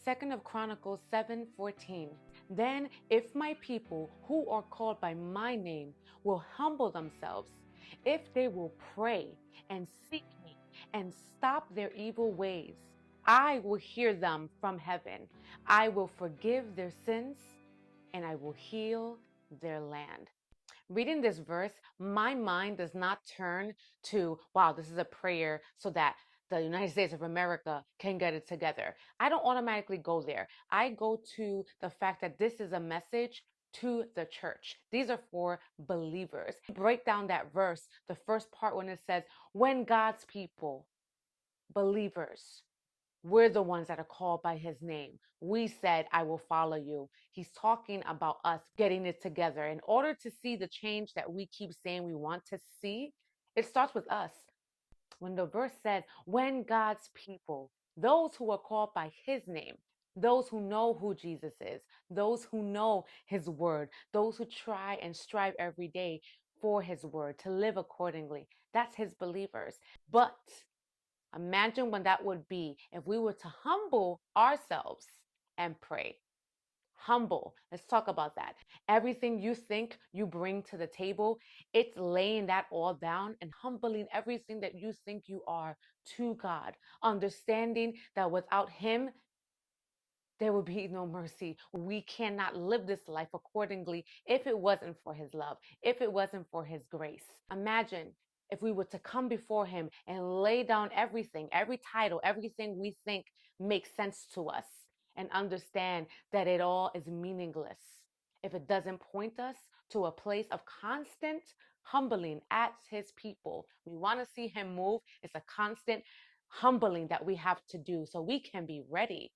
2nd of Chronicles 7:14. Then if my people who are called by my name will humble themselves, if they will pray and seek me and stop their evil ways, I will hear them from heaven. I will forgive their sins and I will heal their land. Reading this verse, my mind does not turn to, wow, this is a prayer so that the United States of America can get it together. I don't automatically go there. I go to the fact that this is a message to the church. These are for believers. Break down that verse, the first part when it says, when God's people, believers, we're the ones that are called by his name. We said, I will follow you. He's talking about us getting it together. In order to see the change that we keep saying we want to see, it starts with us. When the verse says, when God's people, those who are called by his name, those who know who Jesus is, those who know his word, those who try and strive every day for his word to live accordingly, that's his believers. But imagine when that would be if we were to humble ourselves and pray. Humble. Let's talk about that. Everything you think you bring to the table, it's laying that all down and humbling everything that you think you are to God. Understanding that without him, there will be no mercy. We cannot live this life accordingly if it wasn't for his love, if it wasn't for his grace. Imagine if we were to come before him and lay down everything, every title, everything we think makes sense to us, and understand that it all is meaningless if it doesn't point us to a place of constant humbling as his people. We want to see him move. It's a constant humbling that we have to do so we can be ready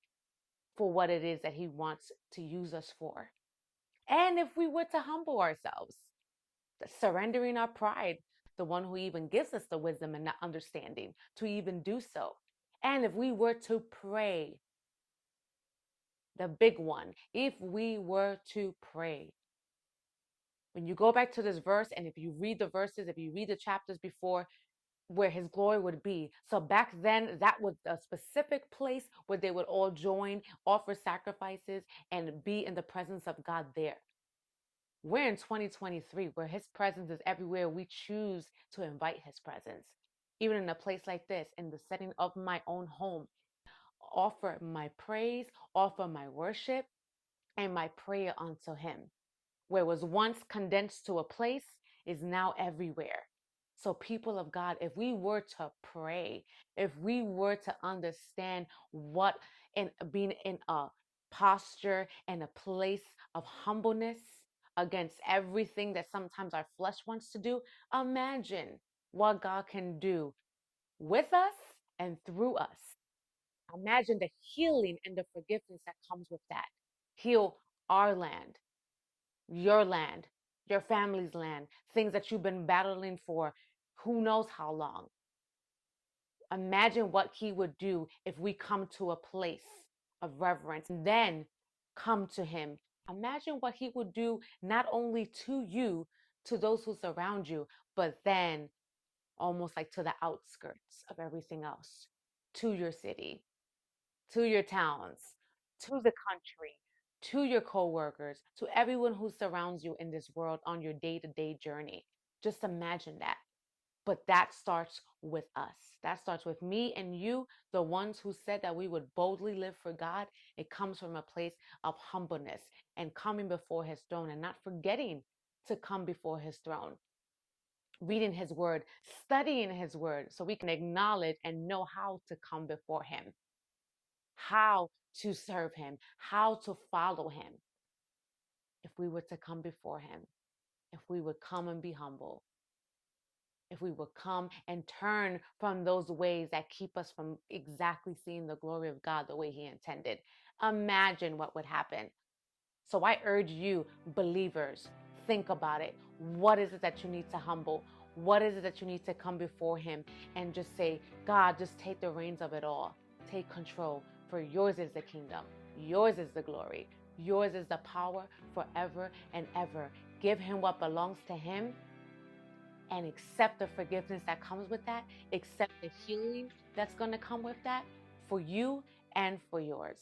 for what it is that he wants to use us for. And if we were to humble ourselves, surrendering our pride, the one who even gives us the wisdom and the understanding to even do so. And if we were to pray, the big one, if we were to pray, when you go back to this verse, and if you read the verses, if you read the chapters before, where his glory would be. So back then, that was a specific place where they would all join, offer sacrifices, and be in the presence of God there. We're in 2023 where his presence is everywhere. We choose to invite his presence. Even in a place like this, in the setting of my own home, offer my praise, offer my worship, and my prayer unto him. Where was once condensed to a place is now everywhere. So, people of God, if we were to pray, if we were to understand what in being in a posture and a place of humbleness against everything that sometimes our flesh wants to do, imagine what God can do with us and through us. Imagine the healing and the forgiveness that comes with that. Heal our land, your family's land, things that you've been battling for who knows how long. Imagine what he would do if we come to a place of reverence and then come to him. Imagine what he would do not only to you, to those who surround you, but then almost like to the outskirts of everything else, to your city, to your towns, to the country, to your coworkers, to everyone who surrounds you in this world on your day-to-day journey. Just imagine that. But that starts with us. That starts with me and you, the ones who said that we would boldly live for God. It comes from a place of humbleness and coming before his throne and not forgetting to come before his throne. Reading his word, studying his word, so we can acknowledge and know how to come before him, how to serve him, how to follow him. If we were to come before him, if we would come and be humble, if we would come and turn from those ways that keep us from exactly seeing the glory of God the way he intended, imagine what would happen. So I urge you, believers, think about it. What is it that you need to humble? What is it that you need to come before him and just say, God, just take the reins of it all. Take control, for yours is the kingdom. Yours is the glory. Yours is the power forever and ever. Give him what belongs to him and accept the forgiveness that comes with that. Accept the healing that's going to come with that for you and for yours.